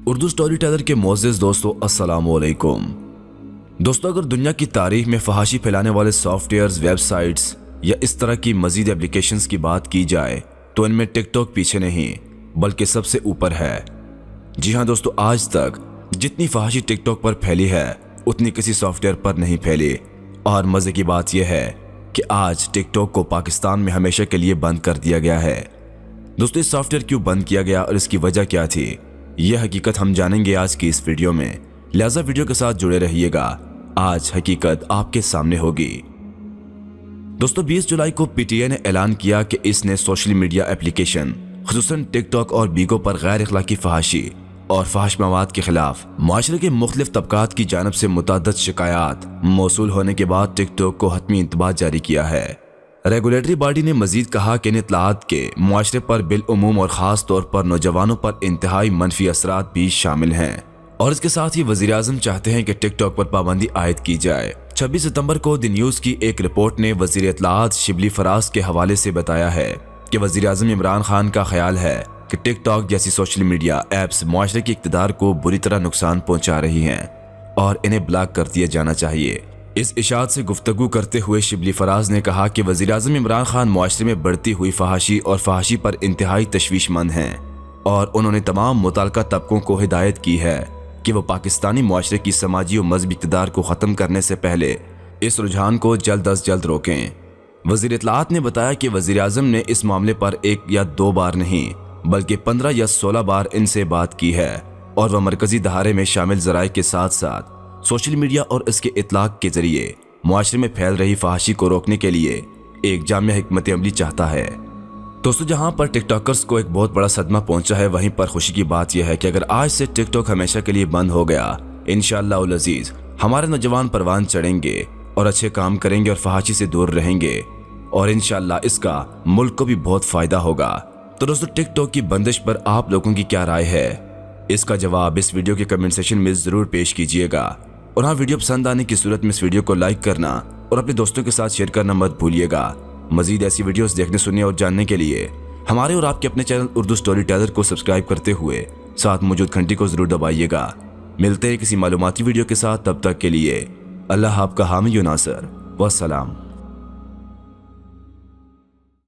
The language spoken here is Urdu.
اردو سٹوری ٹیلر کے معزز دوستو السلام علیکم۔ دوستو اگر دنیا کی تاریخ میں فحاشی پھیلانے والے سافٹ ویئرز، ویب سائٹس یا اس طرح کی مزید اپلیکیشنز کی بات کی جائے تو ان میں ٹک ٹاک پیچھے نہیں بلکہ سب سے اوپر ہے۔ جی ہاں دوستو، آج تک جتنی فحاشی ٹک ٹاک پر پھیلی ہے اتنی کسی سافٹ ویئر پر نہیں پھیلی، اور مزے کی بات یہ ہے کہ آج ٹک ٹاک کو پاکستان میں ہمیشہ کے لیے بند کر دیا گیا ہے۔ دوستو اس سافٹ ویئر کیوں بند کیا گیا اور اس کی وجہ کیا تھی، یہ حقیقت ہم جانیں گے آج کی اس ویڈیو میں، لہٰذا ویڈیو کے ساتھ جڑے رہیے گا، آج حقیقت آپ کے سامنے ہوگی۔ دوستو 20 جولائی کو پی ٹی آئی نے اعلان کیا کہ اس نے سوشل میڈیا اپلیکیشن خصوصاً ٹک ٹاک اور بیگو پر غیر اخلاقی فحاشی اور فحش مواد کے خلاف معاشرے کے مختلف طبقات کی جانب سے متعدد شکایات موصول ہونے کے بعد ٹک ٹاک کو حتمی انتباہ جاری کیا ہے۔ ریگولیٹری باڈی نے مزید کہا کہ ان اطلاعات کے معاشرے پر بالعموم اور خاص طور پر نوجوانوں پر انتہائی منفی اثرات بھی شامل ہیں، اور اس کے ساتھ ہی وزیر اعظم چاہتے ہیں کہ ٹک ٹاک پر پابندی عائد کی جائے۔ 26 ستمبر کو دی نیوز کی ایک رپورٹ نے وزیر اطلاعات شبلی فراز کے حوالے سے بتایا ہے کہ وزیر اعظم عمران خان کا خیال ہے کہ ٹک ٹاک جیسی سوشل میڈیا ایپس معاشرے کی اقتدار کو بری طرح نقصان پہنچا رہی ہیں اور انہیں بلاک کر دیا جانا چاہیے۔ اس اشاعت سے گفتگو کرتے ہوئے شبلی فراز نے کہا کہ وزیر اعظم عمران خان معاشرے میں بڑھتی ہوئی فحاشی اور فحاشی پر انتہائی تشویش مند ہیں، اور انہوں نے تمام متعلقہ طبقوں کو ہدایت کی ہے کہ وہ پاکستانی معاشرے کی سماجی و مذہبی اقتدار کو ختم کرنے سے پہلے اس رجحان کو جلد از جلد روکیں۔ وزیر اطلاعات نے بتایا کہ وزیر اعظم نے اس معاملے پر 1 یا 2 بار نہیں بلکہ 15 یا 16 بار ان سے بات کی ہے، اور وہ مرکزی دھارے میں شامل ذرائع کے ساتھ ساتھ سوشل میڈیا اور اس کے اطلاق کے ذریعے معاشرے میں پھیل رہی فحاشی کو روکنے کے لیے ایک جامع حکمت عملی چاہتا ہے۔ دوستو جہاں پر ٹک ٹاکرز کو ایک بہت بڑا صدمہ پہنچا ہے، وہیں پر خوشی کی بات یہ ہے کہ اگر آج سے ٹک ٹاک ہمیشہ کے لیے بند ہو گیا، انشاءاللہ العزیز ہمارے نوجوان پروان چڑھیں گے اور اچھے کام کریں گے اور فحاشی سے دور رہیں گے، اور انشاءاللہ اس کا ملک کو بھی بہت فائدہ ہوگا۔ تو دوستو ٹک ٹاک کی بندش پر آپ لوگوں کی کیا رائے ہے، اس کا جواب اس ویڈیو کے کمنٹ سیکشن میں ضرور پیش کیجیے گا، اور ہاں ویڈیو پسند آنے کی صورت میں اس ویڈیو کو لائک کرنا اور اپنے دوستوں کے ساتھ شیئر کرنا مت بھولیے گا۔ مزید ایسی ویڈیوز دیکھنے سننے اور جاننے کے لیے ہمارے اور آپ کے اپنے چینل اردو سٹوری ٹیلر کو سبسکرائب کرتے ہوئے ساتھ موجود گھنٹی کو ضرور دبائیے گا۔ ملتے ہیں کسی معلوماتی ویڈیو کے ساتھ، تب تک کے لیے اللہ آپ کا حامی و ناصر، والسلام۔